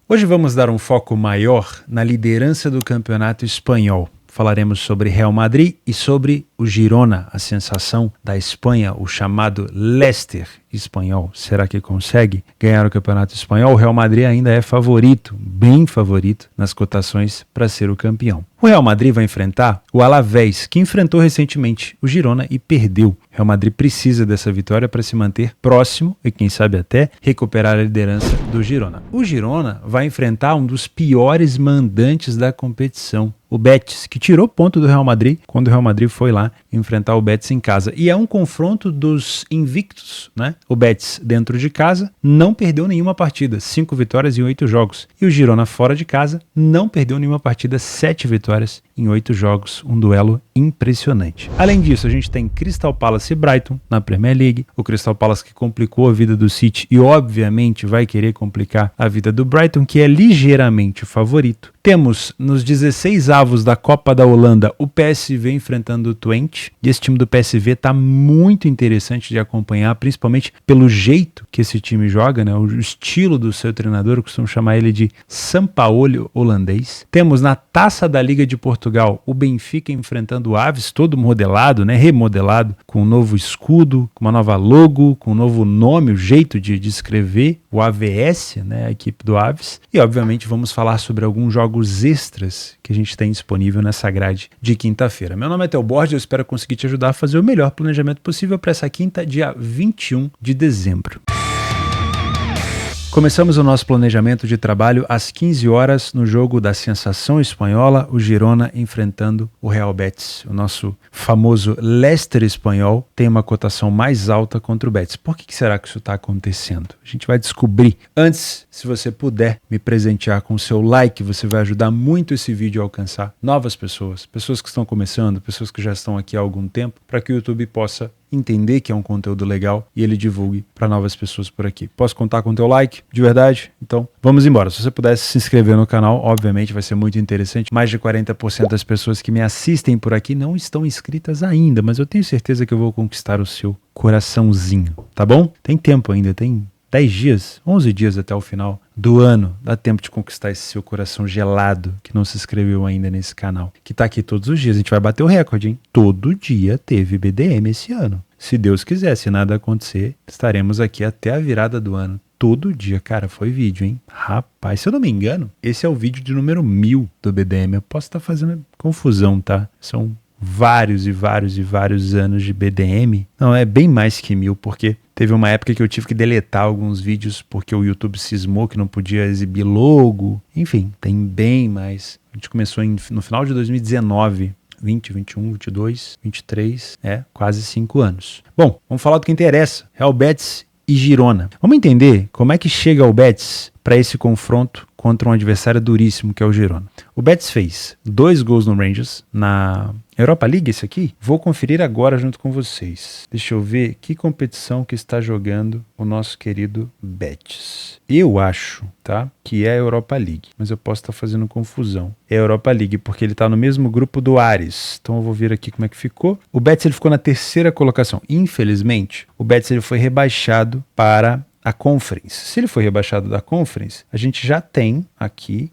Hoje vamos dar um foco maior na liderança do campeonato espanhol. Falaremos sobre Real Madrid e sobre o Girona, a sensação da Espanha, o chamado Leicester espanhol. Será que consegue ganhar o campeonato espanhol? O Real Madrid ainda é favorito, bem favorito, nas cotações para ser o campeão. O Real Madrid vai enfrentar o Alavés, que enfrentou recentemente o Girona e perdeu. O Real Madrid precisa dessa vitória para se manter próximo e, quem sabe, até recuperar a liderança do Girona. O Girona vai enfrentar um dos piores mandantes da competição, o Betis, que tirou ponto do Real Madrid quando o Real Madrid foi lá enfrentar o Betis em casa. E é um confronto dos invictos, né? O Betis, dentro de casa, não perdeu nenhuma partida, 5 vitórias em 8 jogos. E o Girona, fora de casa, não perdeu nenhuma partida, 7 vitórias em 8 jogos. Um duelo impressionante. Além disso, a gente tem Crystal Palace e Brighton na Premier League. O Crystal Palace que complicou a vida do City e, obviamente, vai querer complicar a vida do Brighton, que é ligeiramente favorito. Temos nos 16 avos da Copa da Holanda o PSV enfrentando o Twente, e esse time do PSV está muito interessante de acompanhar, principalmente pelo jeito que esse time joga, né? O estilo do seu treinador, eu costumo chamar ele de Sampaoli holandês. Temos na Taça da Liga de Portugal o Benfica enfrentando o Aves, todo modelado, né? Remodelado, com um novo escudo, com uma nova logo, com um novo nome, o jeito de escrever, o AVS, né? A equipe do Aves. E obviamente vamos falar sobre alguns jogos extras que a gente tem disponível nessa grade de quinta-feira. Meu nome é Theo Borges, eu espero conseguir te ajudar a fazer o melhor planejamento possível para essa quinta, dia 21 de dezembro. Começamos o nosso planejamento de trabalho às 15 horas no jogo da sensação espanhola, o Girona enfrentando o Real Betis. O nosso famoso Leicester espanhol tem uma cotação mais alta contra o Betis. Por que será que isso está acontecendo? A gente vai descobrir. Antes, se você puder me presentear com o seu like, você vai ajudar muito esse vídeo a alcançar novas pessoas, pessoas que estão começando, pessoas que já estão aqui há algum tempo, para que o YouTube possa entender que é um conteúdo legal e ele divulgue para novas pessoas por aqui. Posso contar com o teu like? De verdade? Então, vamos embora. Se você pudesse se inscrever no canal, obviamente vai ser muito interessante. Mais de 40% das pessoas que me assistem por aqui não estão inscritas ainda, mas eu tenho certeza que eu vou conquistar o seu coraçãozinho, tá bom? Tem tempo ainda, tem 10 dias, 11 dias até o final do ano. Dá tempo de conquistar esse seu coração gelado que não se inscreveu ainda nesse canal, que tá aqui todos os dias. A gente vai bater o recorde, hein? Todo dia teve BDM esse ano. Se Deus quiser, se nada acontecer, estaremos aqui até a virada do ano. Todo dia, cara, foi vídeo, hein? Rapaz, se eu não me engano, esse é o vídeo de número 1000 do BDM. Eu posso estar fazendo confusão, tá? São vários e vários e vários anos de BDM. Não, é bem mais que 1000, porque teve uma época que eu tive que deletar alguns vídeos porque o YouTube cismou que não podia exibir logo. Enfim, tem bem mais. A gente começou no final de 2019. 20, 21, 22, 23, quase 5 anos. Bom, vamos falar do que interessa. Real Betis e Girona. Vamos entender como é que chega o Betis para esse confronto contra um adversário duríssimo que é o Girona. O Betis fez 2 gols no Rangers na Europa League, esse aqui. Vou conferir agora junto com vocês. Deixa eu ver que competição que está jogando o nosso querido Betis. Eu acho, tá, que é a Europa League, mas eu posso estar fazendo confusão. É a Europa League porque ele está no mesmo grupo do Ares. Então eu vou ver aqui como é que ficou. O Betis ele ficou na 3ª colocação. Infelizmente, o Betis ele foi rebaixado para a Conference. Se ele foi rebaixado da Conference, a gente já tem aqui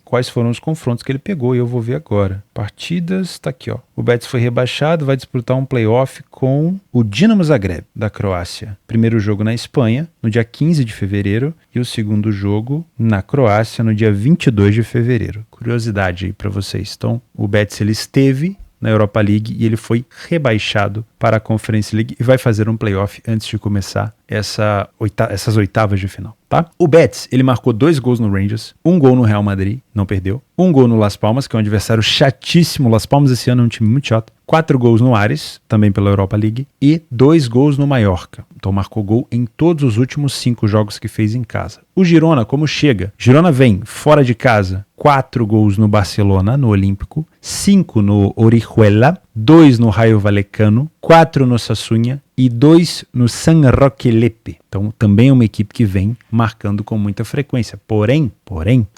quais foram os confrontos que ele pegou e eu vou ver agora. Partidas, tá aqui, ó. O Betis foi rebaixado, vai disputar um playoff com o Dinamo Zagreb, da Croácia. Primeiro jogo na Espanha, no dia 15 de fevereiro, e o segundo jogo na Croácia, no dia 22 de fevereiro. Curiosidade aí para vocês. Então, o Betis ele esteve na Europa League e ele foi rebaixado para a Conference League e vai fazer um playoff antes de começar essas oitavas de final, tá? O Betis, ele marcou 2 gols no Rangers, 1 gol no Real Madrid, não perdeu, 1 gol no Las Palmas, que é um adversário chatíssimo. Las Palmas esse ano é um time muito chato. 4 gols no Ares, também pela Europa League, e 2 gols no Mallorca. Então marcou gol em todos os últimos 5 jogos que fez em casa. O Girona, como chega? Girona vem fora de casa, 4 gols no Barcelona, no Olímpico, 5 no Orihuela, 2 no Rayo Vallecano, 4 no Sassuolo e 2 no San Roque Lepe. Então também é uma equipe que vem marcando com muita frequência. Porém,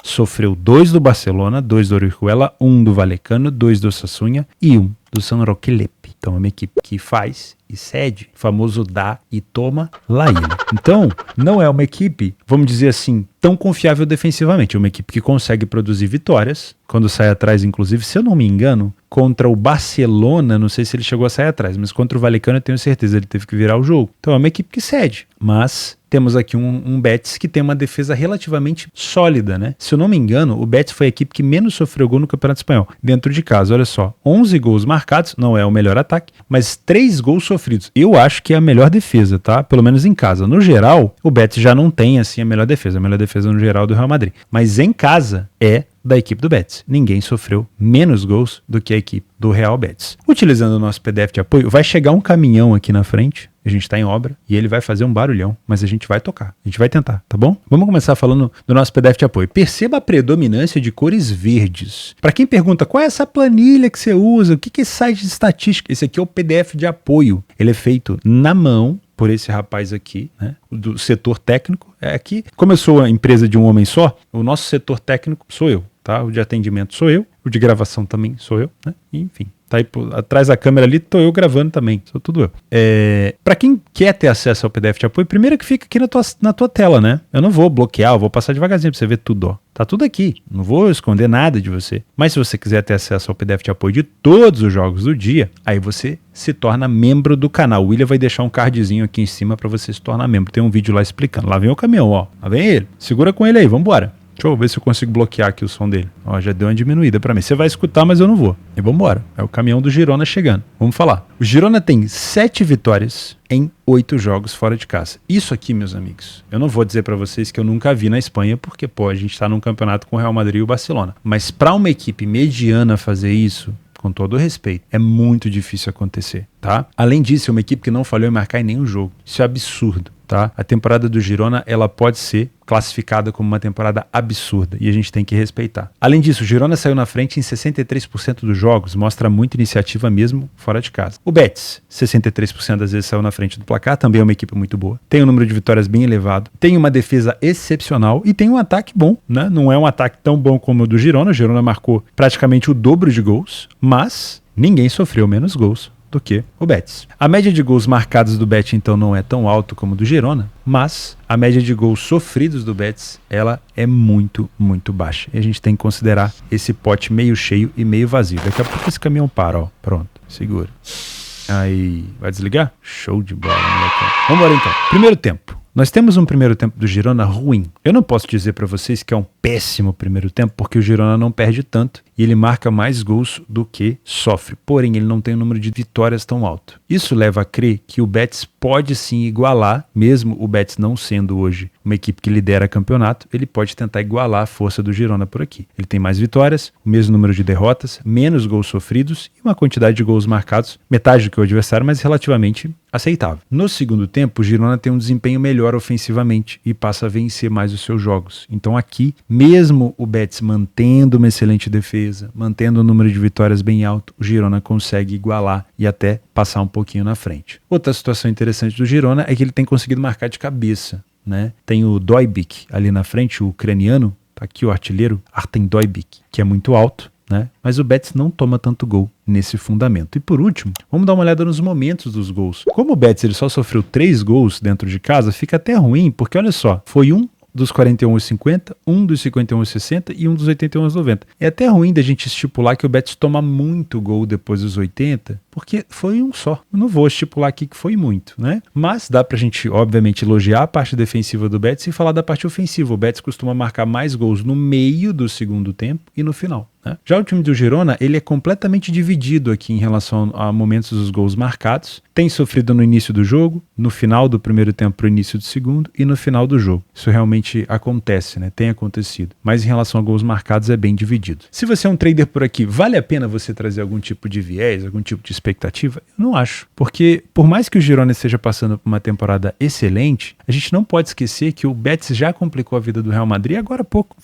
sofreu 2 do Barcelona, 2 do Orihuela, 1 do Vallecano, 2 do Sassuolo e 1 do San Roque Lepe. Então é uma equipe que faz e e cede, o famoso dá e toma, lá ele. Então, não é uma equipe, vamos dizer assim, tão confiável defensivamente. É uma equipe que consegue produzir vitórias, quando sai atrás, inclusive, se eu não me engano, contra o Barcelona, não sei se ele chegou a sair atrás, mas contra o Vallecano eu tenho certeza, ele teve que virar o jogo. Então é uma equipe que cede, mas temos aqui um Betis que tem uma defesa relativamente sólida, né? Se eu não me engano, o Betis foi a equipe que menos sofreu gol no Campeonato Espanhol. Dentro de casa, olha só, 11 gols marcados, não é o melhor ataque, mas 3 gols sofridos. Eu acho que é a melhor defesa, tá? Pelo menos em casa. No geral, o Betis já não tem, assim, a melhor defesa no geral do Real Madrid. Mas em casa é da equipe do Betis. Ninguém sofreu menos gols do que a equipe do Real Betis. Utilizando o nosso PDF de apoio, vai chegar um caminhão aqui na frente, a gente está em obra, e ele vai fazer um barulhão, mas a gente vai tocar, a gente vai tentar, tá bom? Vamos começar falando do nosso PDF de apoio. Perceba a predominância de cores verdes. Para quem pergunta, qual é essa planilha que você usa? O que é esse site de estatística? Esse aqui é o PDF de apoio. Ele é feito na mão, por esse rapaz aqui, né, do setor técnico. É aqui, como eu sou a empresa de um homem só, o nosso setor técnico sou eu, tá? O de atendimento sou eu, o de gravação também sou eu, né? E, enfim, tá aí atrás da câmera ali, tô eu gravando também, sou tudo eu. Para quem quer ter acesso ao PDF de apoio, primeiro que fica aqui na tua tela, né? Eu não vou bloquear, eu vou passar devagarzinho pra você ver tudo, ó. Tá tudo aqui, não vou esconder nada de você. Mas se você quiser ter acesso ao PDF de apoio de todos os jogos do dia, aí você se torna membro do canal. O William vai deixar um cardzinho aqui em cima para você se tornar membro. Tem um vídeo lá explicando. Lá vem o caminhão, ó. Lá vem ele. Segura com ele aí, vambora. Deixa eu ver se eu consigo bloquear aqui o som dele. Ó, já deu uma diminuída pra mim. Você vai escutar, mas eu não vou. E vambora. É o caminhão do Girona chegando. Vamos falar. O Girona tem 7 vitórias em 8 jogos fora de casa. Isso aqui, meus amigos, eu não vou dizer pra vocês que eu nunca vi na Espanha, porque, pô, a gente tá num campeonato com o Real Madrid e o Barcelona. Mas pra uma equipe mediana fazer isso, com todo o respeito, é muito difícil acontecer, tá? Além disso, é uma equipe que não falhou em marcar em nenhum jogo. Isso é absurdo, tá? A temporada do Girona, ela pode ser classificada como uma temporada absurda e a gente tem que respeitar. Além disso, o Girona saiu na frente em 63% dos jogos, mostra muita iniciativa mesmo fora de casa. O Betis, 63% das vezes saiu na frente do placar, também é uma equipe muito boa. Tem um número de vitórias bem elevado, tem uma defesa excepcional e tem um ataque bom, né? Não é um ataque tão bom como o do Girona. O Girona marcou praticamente o dobro de gols, mas ninguém sofreu menos gols do que o Betis. A média de gols marcados do Betis, então, não é tão alta como do Girona, mas a média de gols sofridos do Betis, ela é muito, muito baixa. E a gente tem que considerar esse pote meio cheio e meio vazio. Daqui a pouco esse caminhão para, ó. Pronto, segura. Aí, vai desligar? Show de bola, moleque. Vamos embora então. Primeiro tempo. Nós temos um primeiro tempo do Girona ruim. Eu não posso dizer para vocês que é um péssimo primeiro tempo, porque o Girona não perde tanto e ele marca mais gols do que sofre. Porém, ele não tem um número de vitórias tão alto. Isso leva a crer que o Betis pode sim igualar, mesmo o Betis não sendo hoje uma equipe que lidera campeonato, ele pode tentar igualar a força do Girona por aqui. Ele tem mais vitórias, o mesmo número de derrotas, menos gols sofridos e uma quantidade de gols marcados, metade do que o adversário, mas relativamente aceitável. No segundo tempo, o Girona tem um desempenho melhor ofensivamente e passa a vencer mais os seus jogos. Então aqui, mesmo o Betis mantendo uma excelente defesa, mantendo o número de vitórias bem alto, o Girona consegue igualar e até passar um pouquinho na frente. Outra situação interessante do Girona é que ele tem conseguido marcar de cabeça, né? Tem o Dojbik ali na frente, o ucraniano, tá aqui o artilheiro, Artem Dojbik, que é muito alto, né? Mas o Betis não toma tanto gol nesse fundamento. E por último, vamos dar uma olhada nos momentos dos gols. Como o Betis ele só sofreu 3 gols dentro de casa, fica até ruim, porque olha só, foi um dos 41 aos 50, um dos 51 aos 60 e um dos 81 aos 90. É até ruim da gente estipular que o Betis toma muito gol depois dos 80, porque foi um só. Eu não vou estipular aqui que foi muito, né? Mas dá pra gente, obviamente, elogiar a parte defensiva do Betis e falar da parte ofensiva. O Betis costuma marcar mais gols no meio do segundo tempo e no final, né? Já o time do Girona, ele é completamente dividido aqui em relação a momentos dos gols marcados. Tem sofrido no início do jogo, no final do primeiro tempo para o início do segundo e no final do jogo. Isso realmente acontece, né? Tem acontecido. Mas em relação a gols marcados é bem dividido. Se você é um trader por aqui, vale a pena você trazer algum tipo de viés, algum tipo de expectativa? Eu não acho. Porque por mais que o Girona esteja passando por uma temporada excelente, a gente não pode esquecer que o Betis já complicou a vida do Real Madrid agora há pouco,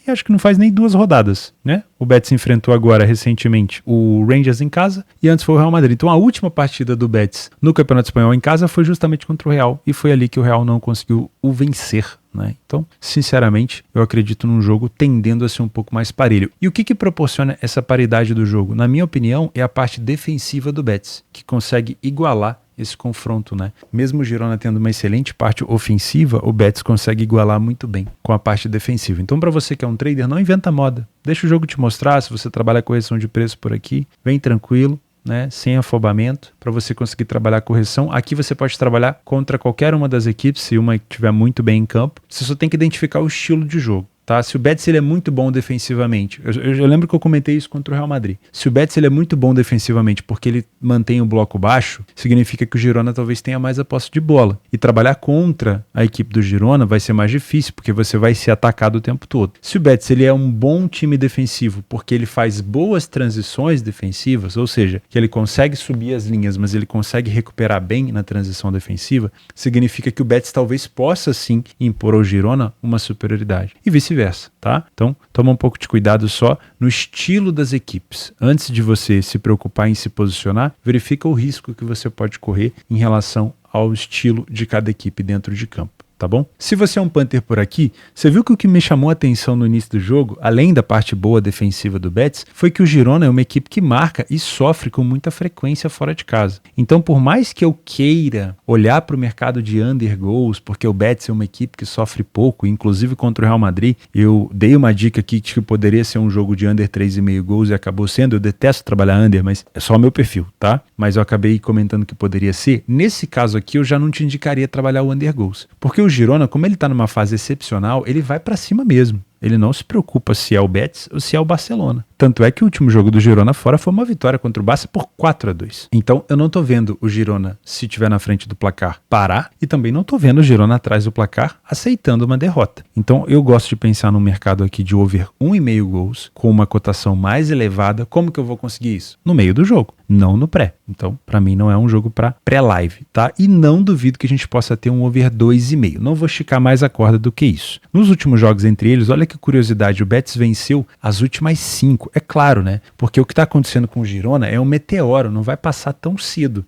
acho que não faz nem 2 rodadas, né? O Betis enfrentou agora recentemente o Rangers em casa e antes foi o Real Madrid. Então a última partida do Betis no Campeonato Espanhol em casa foi justamente contra o Real e foi ali que o Real não conseguiu o vencer, né? Então, sinceramente, eu acredito num jogo tendendo a ser um pouco mais parelho. E o que proporciona essa paridade do jogo? Na minha opinião, é a parte defensiva do Betis, que consegue igualar esse confronto, né? Mesmo o Girona tendo uma excelente parte ofensiva, o Betis consegue igualar muito bem com a parte defensiva. Então, para você que é um trader, não inventa moda. Deixa o jogo te mostrar. Se você trabalha correção de preço por aqui, vem tranquilo, né, sem afobamento, para você conseguir trabalhar a correção. Aqui você pode trabalhar contra qualquer uma das equipes, se uma estiver muito bem em campo. Você só tem que identificar o estilo de jogo. Tá? Se o Betis ele é muito bom defensivamente, eu lembro que eu comentei isso contra o Real Madrid. Se o Betis ele é muito bom defensivamente porque ele mantém o bloco baixo, significa que o Girona talvez tenha mais a posse de bola. E trabalhar contra a equipe do Girona vai ser mais difícil, porque você vai ser atacado o tempo todo. Se o Betis ele é um bom time defensivo porque ele faz boas transições defensivas, ou seja, que ele consegue subir as linhas, mas ele consegue recuperar bem na transição defensiva, significa que o Betis talvez possa sim impor ao Girona uma superioridade. E vice-versa. Tá? Então, toma um pouco de cuidado só no estilo das equipes. Antes de você se preocupar em se posicionar, verifica o risco que você pode correr em relação ao estilo de cada equipe dentro de campo. Tá bom? Se você é um punter por aqui, você viu que o que me chamou a atenção no início do jogo, além da parte boa defensiva do Betis, foi que o Girona é uma equipe que marca e sofre com muita frequência fora de casa. Então, por mais que eu queira olhar para o mercado de under goals, porque o Betis é uma equipe que sofre pouco, inclusive contra o Real Madrid, eu dei uma dica aqui de que poderia ser um jogo de under 3,5 gols e acabou sendo. Eu detesto trabalhar under, mas é só o meu perfil, tá? Mas eu acabei comentando que poderia ser. Nesse caso aqui, eu já não te indicaria trabalhar o under goals, porque o Girona, como ele está numa fase excepcional, ele vai para cima mesmo. Ele não se preocupa se é o Betis ou se é o Barcelona. Tanto é que o último jogo do Girona fora foi uma vitória contra o Barça por 4-2. Então eu não tô vendo o Girona, se estiver na frente do placar, parar, e também não tô vendo o Girona atrás do placar aceitando uma derrota. Então eu gosto de pensar no mercado aqui de over 1,5 gols, com uma cotação mais elevada. Como que eu vou conseguir isso? No meio do jogo, não no pré. Então, para mim não é um jogo para pré-live, tá? E não duvido que a gente possa ter um over 2,5. Não vou esticar mais a corda do que isso. Nos últimos jogos entre eles, olha que curiosidade, o Betis venceu as últimas 5. É claro, né? Porque o que está acontecendo com o Girona é um meteoro, não vai passar tão cedo.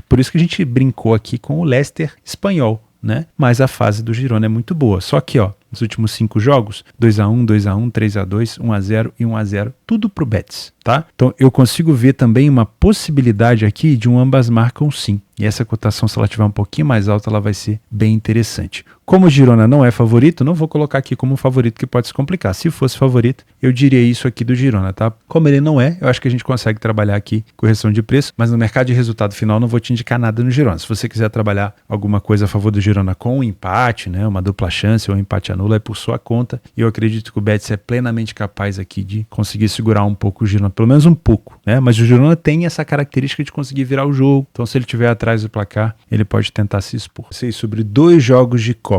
Por isso que a gente brincou aqui com o Leicester espanhol, né? Mas a fase do Girona é muito boa. Só que, nos últimos 5 jogos, 2-1, 2-1, 3-2, 1-0 e 1-0, tudo pro Betis, tá? Então eu consigo ver também uma possibilidade aqui de um ambas marcam sim. E essa cotação, se ela tiver um pouquinho mais alta, ela vai ser bem interessante. Como o Girona não é favorito, não vou colocar aqui como um favorito que pode se complicar. Se fosse favorito, eu diria isso aqui do Girona, tá? Como ele não é, eu acho que a gente consegue trabalhar aqui correção de preço, mas no mercado de resultado final não vou te indicar nada no Girona. Se você quiser trabalhar alguma coisa a favor do Girona com um empate, né, uma dupla chance ou um empate anula, é por sua conta. E eu acredito que o Betis é plenamente capaz aqui de conseguir segurar um pouco o Girona, pelo menos um pouco, né? Mas o Girona tem essa característica de conseguir virar o jogo. Então, se ele estiver atrás do placar, ele pode tentar se expor. Sei sobre 2 jogos de Copa.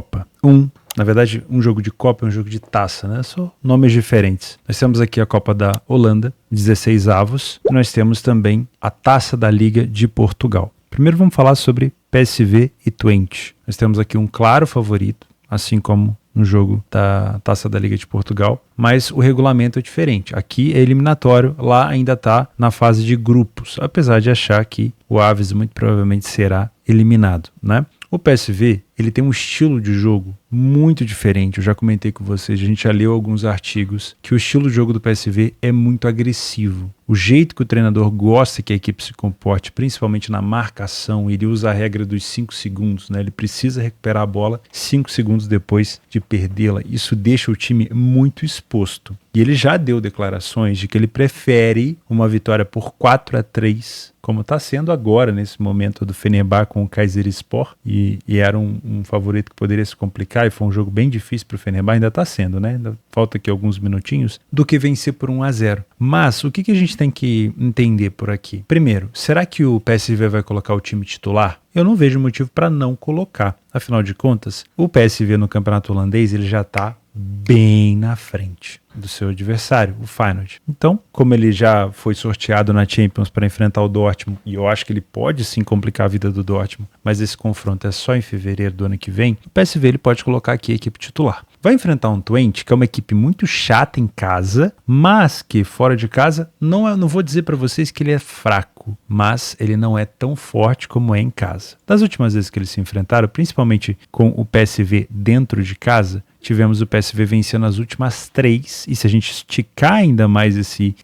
Na verdade, um jogo de Copa e um jogo de taça, né? Só nomes diferentes. Nós temos aqui a Copa da Holanda, 16 avos. E nós temos também a Taça da Liga de Portugal. Primeiro vamos falar sobre PSV e Twente. Nós temos aqui um claro favorito, assim como no jogo da Taça da Liga de Portugal, mas o regulamento é diferente. Aqui é eliminatório, lá ainda está na fase de grupos, apesar de achar que o Aves muito provavelmente será eliminado, né? O PSV, ele tem um estilo de jogo muito diferente. Eu já comentei com vocês, a gente já leu alguns artigos, que o estilo de jogo do PSV é muito agressivo. O jeito que o treinador gosta que a equipe se comporte, principalmente na marcação, ele usa a regra dos 5 segundos, né? Ele precisa recuperar a bola 5 segundos depois de perdê-la. Isso deixa o time muito exposto. E ele já deu declarações de que ele prefere uma vitória por 4-3, como está sendo agora, nesse momento do Fenerbahçe com o Kayserispor, e era um favorito que poderia se complicar, e foi um jogo bem difícil para o Fenerbahçe, ainda está sendo, né? Ainda falta aqui alguns minutinhos, do que vencer por 1-0. Mas o que a gente tem que entender por aqui? Primeiro, será que o PSV vai colocar o time titular? Eu não vejo motivo para não colocar. Afinal de contas, o PSV no campeonato holandês ele já está bem na frente do seu adversário, o Feyenoord. Então, como ele já foi sorteado na Champions para enfrentar o Dortmund, e eu acho que ele pode sim complicar a vida do Dortmund, mas esse confronto é só em fevereiro do ano que vem, o PSV ele pode colocar aqui a equipe titular. Vai enfrentar um Twente, que é uma equipe muito chata em casa, mas que fora de casa, não vou dizer para vocês que ele é fraco, mas ele não é tão forte como é em casa. Das últimas vezes que eles se enfrentaram, principalmente com o PSV dentro de casa, tivemos o PSV vencendo as últimas 3, e se a gente esticar ainda mais esse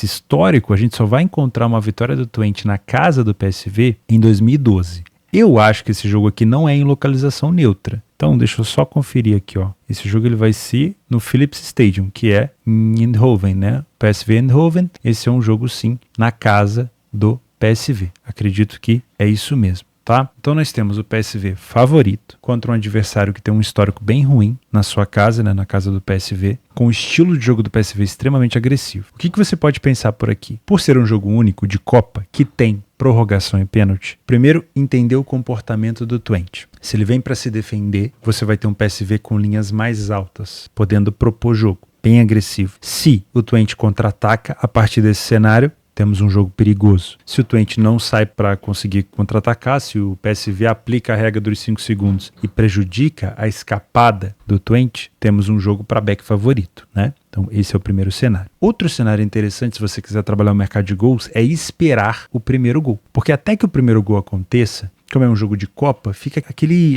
histórico, a gente só vai encontrar uma vitória do Twente na casa do PSV em 2012. Eu acho que esse jogo aqui não é em localização neutra. Então, deixa eu só conferir aqui, ó. Esse jogo ele vai ser no Philips Stadium, que é em Eindhoven, né? PSV Eindhoven. Esse é um jogo, sim, na casa do PSV. Acredito que é isso mesmo, tá? Então, nós temos o PSV favorito contra um adversário que tem um histórico bem ruim na sua casa, né? Na casa do PSV, com o estilo de jogo do PSV extremamente agressivo. O que você pode pensar por aqui? Por ser um jogo único de Copa, que tem prorrogação e pênalti, primeiro, entender o comportamento do Twente. Se ele vem para se defender, você vai ter um PSV com linhas mais altas, podendo propor jogo, bem agressivo. Se o Twente contra-ataca, a partir desse cenário, temos um jogo perigoso. Se o Twente não sai para conseguir contra-atacar, se o PSV aplica a regra dos 5 segundos e prejudica a escapada do Twente, temos um jogo para back favorito, né? Então, esse é o primeiro cenário. Outro cenário interessante, se você quiser trabalhar o mercado de gols, é esperar o primeiro gol. Porque até que o primeiro gol aconteça, como é um jogo de Copa, fica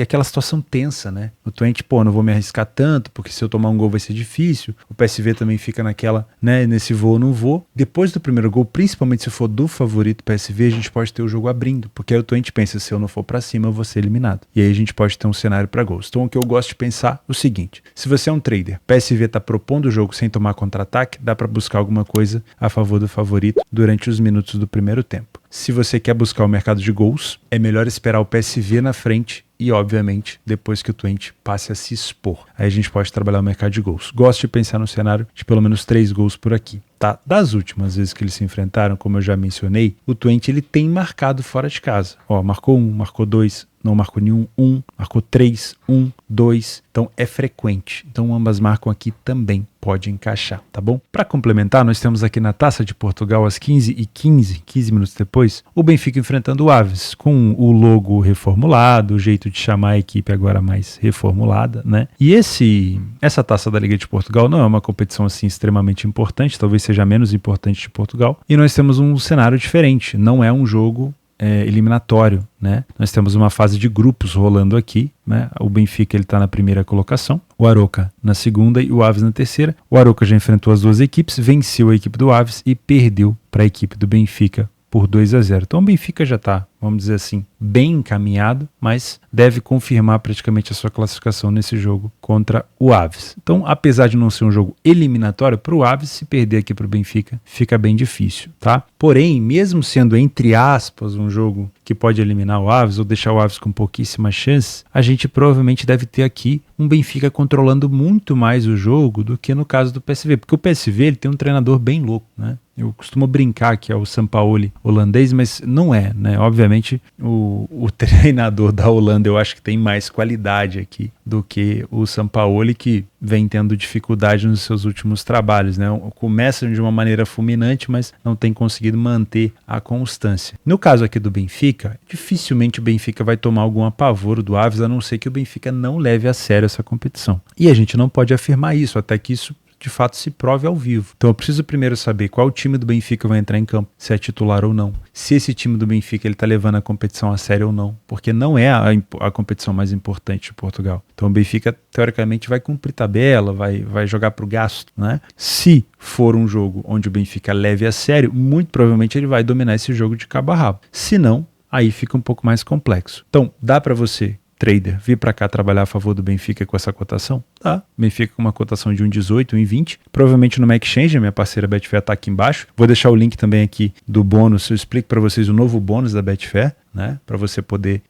aquela situação tensa, né? O Twente, não vou me arriscar tanto, porque se eu tomar um gol vai ser difícil. O PSV também fica naquela, né? Nesse vou ou não vou. Depois do primeiro gol, principalmente se for do favorito PSV, a gente pode ter o jogo abrindo. Porque aí o Twente pensa, se eu não for pra cima, eu vou ser eliminado. E aí a gente pode ter um cenário para gols. Então o que eu gosto de pensar é o seguinte: se você é um trader, PSV tá propondo o jogo sem tomar contra-ataque, dá para buscar alguma coisa a favor do favorito durante os minutos do primeiro tempo. Se você quer buscar o mercado de gols, é melhor esperar o PSV na frente e, obviamente, depois que o Twente passe a se expor. Aí a gente pode trabalhar o mercado de gols. Gosto de pensar no cenário de pelo menos 3 gols por aqui, tá? Das últimas vezes que eles se enfrentaram, como eu já mencionei, o Twente ele tem marcado fora de casa. Ó, marcou 1, marcou 2, não marcou nenhum, 1, marcou 3, 1, 2. Então é frequente. Então ambas marcam aqui também. Pode encaixar, tá bom? Para complementar, nós temos aqui na Taça de Portugal às 15h15, 15 minutos depois, o Benfica enfrentando o Aves, com o logo reformulado, o jeito de chamar a equipe agora mais reformulada, né? E essa Taça da Liga de Portugal não é uma competição assim extremamente importante, talvez seja a menos importante de Portugal, e nós temos um cenário diferente, não é um jogo eliminatório, né? Nós temos uma fase de grupos rolando aqui, né? O Benfica ele está na primeira colocação, o Aroca na segunda e o Aves na terceira. O Aroca já enfrentou as duas equipes, venceu a equipe do Aves e perdeu para a equipe do Benfica por 2-0. Então o Benfica já está, vamos dizer assim, bem encaminhado, mas deve confirmar praticamente a sua classificação nesse jogo contra o Aves. Então, apesar de não ser um jogo eliminatório para o Aves, se perder aqui para o Benfica, fica bem difícil, tá? Porém, mesmo sendo, entre aspas, um jogo que pode eliminar o Aves ou deixar o Aves com pouquíssimas chances, a gente provavelmente deve ter aqui um Benfica controlando muito mais o jogo do que no caso do PSV, porque o PSV ele tem um treinador bem louco, né? Eu costumo brincar que é o Sampaoli holandês, mas não é, né? Obviamente, o treinador da Holanda eu acho que tem mais qualidade aqui do que o Sampaoli, que vem tendo dificuldade nos seus últimos trabalhos, né? Começa de uma maneira fulminante, mas não tem conseguido manter a constância. No caso aqui do Benfica, dificilmente o Benfica vai tomar algum apavoro do Aves, a não ser que o Benfica não leve a sério essa competição. E a gente não pode afirmar isso, até que isso de fato se prove ao vivo. Então eu preciso primeiro saber qual time do Benfica vai entrar em campo, se é titular ou não, se esse time do Benfica ele está levando a competição a sério ou não, porque não é a competição mais importante de Portugal. Então o Benfica teoricamente vai cumprir tabela, vai jogar para o gasto, né? Se for um jogo onde o Benfica leve a sério, muito provavelmente ele vai dominar esse jogo de cabo a rabo. Se não, aí fica um pouco mais complexo. Então dá para você, trader, vir para cá trabalhar a favor do Benfica com essa cotação? Tá. Benfica com uma cotação de 1,18, 1,20. Provavelmente no Exchange, minha parceira Betfair está aqui embaixo. Vou deixar o link também aqui do bônus. Eu explico para vocês o novo bônus da Betfair, né? Para você poder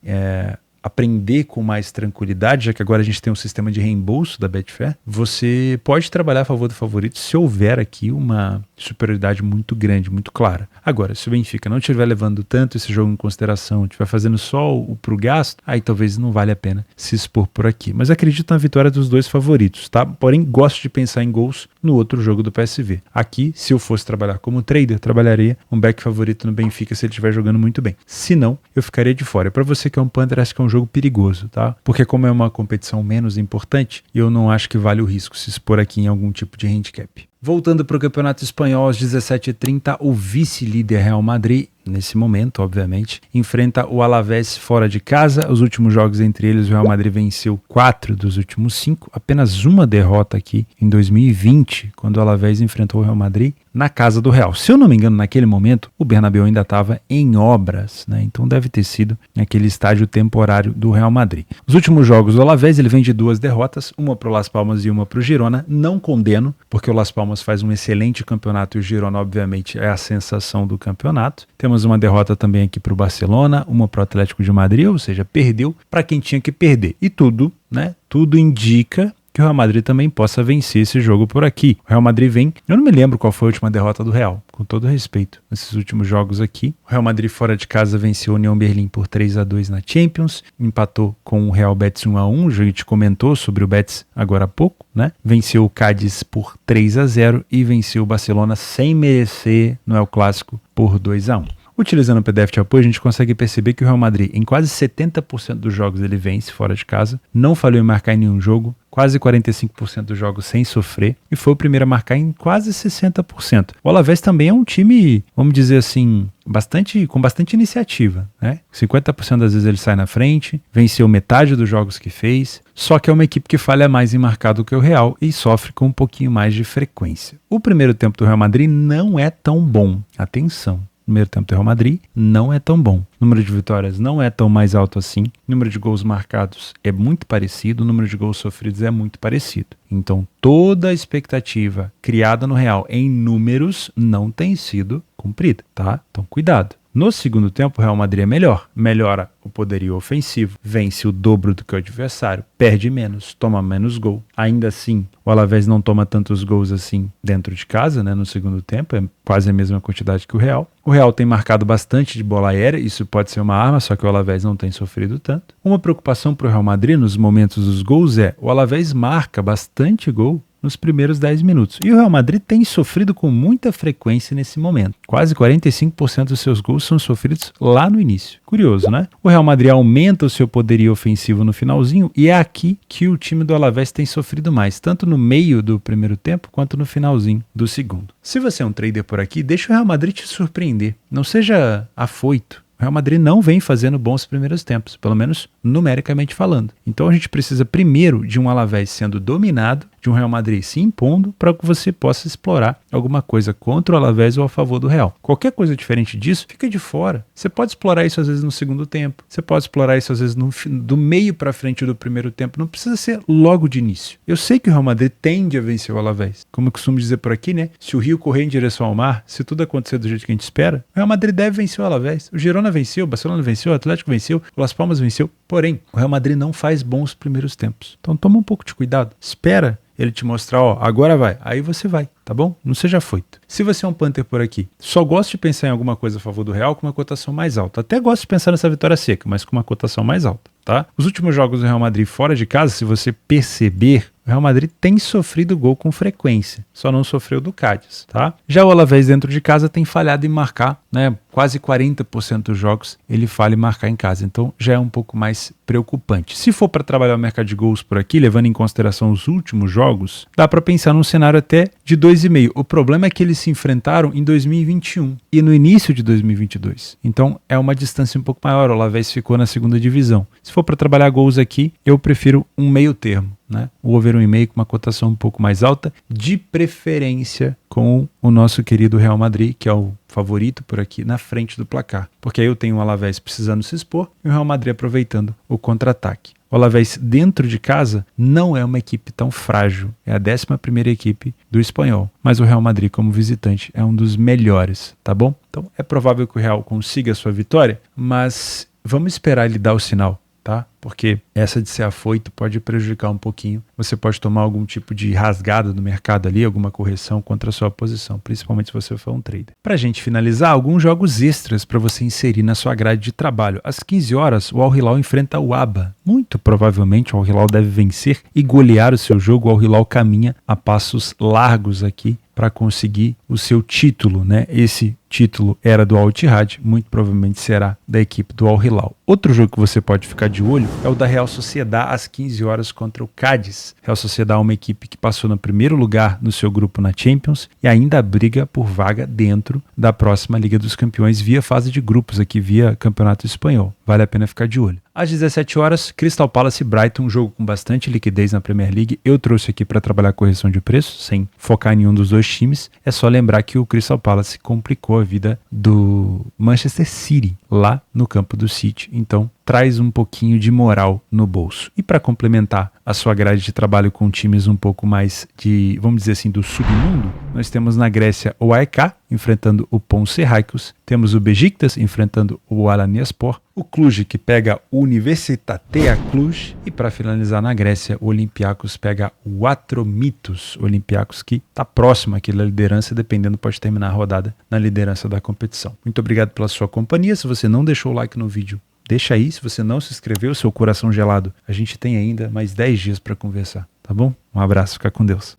aprender com mais tranquilidade, já que agora a gente tem um sistema de reembolso da Betfair. Você pode trabalhar a favor do favorito se houver aqui uma superioridade muito grande, muito clara. Agora, se o Benfica não estiver levando tanto esse jogo em consideração, estiver fazendo só o pro gasto, aí talvez não vale a pena se expor por aqui. Mas acredito na vitória dos dois favoritos, tá? Porém, gosto de pensar em gols no outro jogo do PSV. Aqui, se eu fosse trabalhar como trader, trabalharia um back favorito no Benfica se ele estiver jogando muito bem. Se não, eu ficaria de fora. Para você que é um Panther, acho que é um jogo perigoso, tá? Porque como é uma competição menos importante, eu não acho que vale o risco se expor aqui em algum tipo de handicap. Voltando para o Campeonato Espanhol, às 17h30, o vice-líder Real Madrid, nesse momento, obviamente, enfrenta o Alavés fora de casa. Os últimos jogos entre eles, o Real Madrid venceu 4 dos últimos 5, apenas uma derrota aqui em 2020, quando o Alavés enfrentou o Real Madrid na casa do Real. Se eu não me engano, naquele momento, o Bernabéu ainda estava em obras, né? Então deve ter sido naquele estádio temporário do Real Madrid. Os últimos jogos do Alavés, ele vem de 2 derrotas, uma para o Las Palmas e uma para o Girona. Não condeno, porque o Las Palmas faz um excelente campeonato e o Girona, obviamente, é a sensação do campeonato. Temos uma derrota também aqui para o Barcelona, uma para o Atlético de Madrid, ou seja, perdeu para quem tinha que perder. E tudo, né? Tudo indica que o Real Madrid também possa vencer esse jogo por aqui. O Real Madrid vem... Eu não me lembro qual foi a última derrota do Real, com todo respeito, nesses últimos jogos aqui. O Real Madrid fora de casa venceu a União Berlim por 3-2 na Champions, empatou com o Real Betis 1-1, a gente comentou sobre o Betis agora há pouco, né? Venceu o Cádiz por 3-0 e venceu o Barcelona sem merecer no El Clássico por 2-1. Utilizando o PDF de apoio, a gente consegue perceber que o Real Madrid, em quase 70% dos jogos, ele vence fora de casa, não falhou em marcar em nenhum jogo, quase 45% dos jogos sem sofrer, e foi o primeiro a marcar em quase 60%. O Alavés também é um time, vamos dizer assim, com bastante iniciativa, né? 50% das vezes ele sai na frente, venceu metade dos jogos que fez, só que é uma equipe que falha mais em marcar do que o Real e sofre com um pouquinho mais de frequência. O primeiro tempo do Real Madrid não é tão bom, atenção. O primeiro tempo do Real Madrid não é tão bom. O número de vitórias não é tão mais alto assim. O número de gols marcados é muito parecido. O número de gols sofridos é muito parecido. Então, toda a expectativa criada no Real em números não tem sido cumprida, tá? Então, cuidado. No segundo tempo, o Real Madrid é melhor. Melhora o poderio ofensivo, vence o dobro do que o adversário, perde menos, toma menos gol. Ainda assim, o Alavés não toma tantos gols assim dentro de casa, né, no segundo tempo, é quase a mesma quantidade que o Real. O Real tem marcado bastante de bola aérea, isso pode ser uma arma, só que o Alavés não tem sofrido tanto. Uma preocupação para o Real Madrid nos momentos dos gols é o Alavés marca bastante gol nos primeiros 10 minutos. E o Real Madrid tem sofrido com muita frequência nesse momento. Quase 45% dos seus gols são sofridos lá no início. Curioso, né? O Real Madrid aumenta o seu poderio ofensivo no finalzinho e é aqui que o time do Alavés tem sofrido mais, tanto no meio do primeiro tempo quanto no finalzinho do segundo. Se você é um trader por aqui, deixa o Real Madrid te surpreender. Não seja afoito. O Real Madrid não vem fazendo bons primeiros tempos, pelo menos numericamente falando. Então a gente precisa primeiro de um Alavés sendo dominado, de um Real Madrid se impondo, para que você possa explorar alguma coisa contra o Alavés ou a favor do Real. Qualquer coisa diferente disso, fica de fora. Você pode explorar isso às vezes no segundo tempo, você pode explorar isso às vezes do meio para frente do primeiro tempo, não precisa ser logo de início. Eu sei que o Real Madrid tende a vencer o Alavés. Como eu costumo dizer por aqui, né? Se o rio correr em direção ao mar, se tudo acontecer do jeito que a gente espera, o Real Madrid deve vencer o Alavés. O Girona venceu, o Barcelona venceu, o Atlético venceu, o Las Palmas venceu. Porém, o Real Madrid não faz bons primeiros tempos. Então toma um pouco de cuidado. Espera ele te mostrar, ó, agora vai. Aí você vai, tá bom? Não seja afoito. Se você é um Panther por aqui, só gosta de pensar em alguma coisa a favor do Real com uma cotação mais alta. Até gosto de pensar nessa vitória seca, mas com uma cotação mais alta, tá? Os últimos jogos do Real Madrid fora de casa, se você perceber, o Real Madrid tem sofrido gol com frequência, só não sofreu do Cádiz, tá? Já o Alavés dentro de casa tem falhado em marcar, né? Quase 40% dos jogos ele falha em marcar em casa, então já é um pouco mais preocupante. Se for para trabalhar o mercado de gols por aqui, levando em consideração os últimos jogos, dá para pensar num cenário até de 2,5. O problema é que eles se enfrentaram em 2021 e no início de 2022, então é uma distância um pouco maior. O Alavés ficou na segunda divisão. Se for para trabalhar gols aqui, eu prefiro um meio termo, né? O over 1,5 com uma cotação um pouco mais alta, de preferência com o nosso querido Real Madrid, que é o favorito por aqui na frente do placar, porque aí eu tenho o Alavés precisando se expor e o Real Madrid aproveitando o contra-ataque. O Alavés dentro de casa não é uma equipe tão frágil, é a 11ª equipe do espanhol, mas o Real Madrid como visitante é um dos melhores, tá bom? Então é provável que o Real consiga a sua vitória, mas vamos esperar ele dar o sinal, tá? Porque essa de ser afoito pode prejudicar um pouquinho. Você pode tomar algum tipo de rasgada no mercado ali, alguma correção contra a sua posição, principalmente se você for um trader. Para a gente finalizar, alguns jogos extras para você inserir na sua grade de trabalho. Às 15 horas, o Al Hilal enfrenta o Aba. Muito provavelmente o Al Hilal deve vencer e golear o seu jogo. O Al Hilal caminha a passos largos aqui para conseguir o seu título, né? Esse título era do Al Ittihad, muito provavelmente será da equipe do Al Hilal. Outro jogo que você pode ficar de olho é o da Real Sociedad às 15 horas contra o Cádiz. Real Sociedad é uma equipe que passou no primeiro lugar no seu grupo na Champions e ainda briga por vaga dentro da próxima Liga dos Campeões via fase de grupos aqui, via Campeonato Espanhol. Vale a pena ficar de olho. Às 17 horas, Crystal Palace e Brighton, um jogo com bastante liquidez na Premier League. Eu trouxe aqui para trabalhar correção de preço, sem focar em nenhum dos dois times. É só lembrar que o Crystal Palace complicou a vida do Manchester City lá no campo do City. Então, traz um pouquinho de moral no bolso. E para complementar a sua grade de trabalho com times um pouco mais de, vamos dizer assim, do submundo, nós temos na Grécia o AEK enfrentando o Ponce Raikos, temos o Beşiktaş enfrentando o Alanyaspor, o Cluj que pega o Universitatea Cluj e para finalizar na Grécia o Olympiacos pega o Atromitos, o Olympiacos que está próximo aqui da liderança, dependendo pode terminar a rodada na liderança da competição. Muito obrigado pela sua companhia. Se você não deixou o like no vídeo, deixa aí. Se você não se inscreveu, seu coração gelado, a gente tem ainda mais 10 dias para conversar, tá bom? Um abraço, fica com Deus.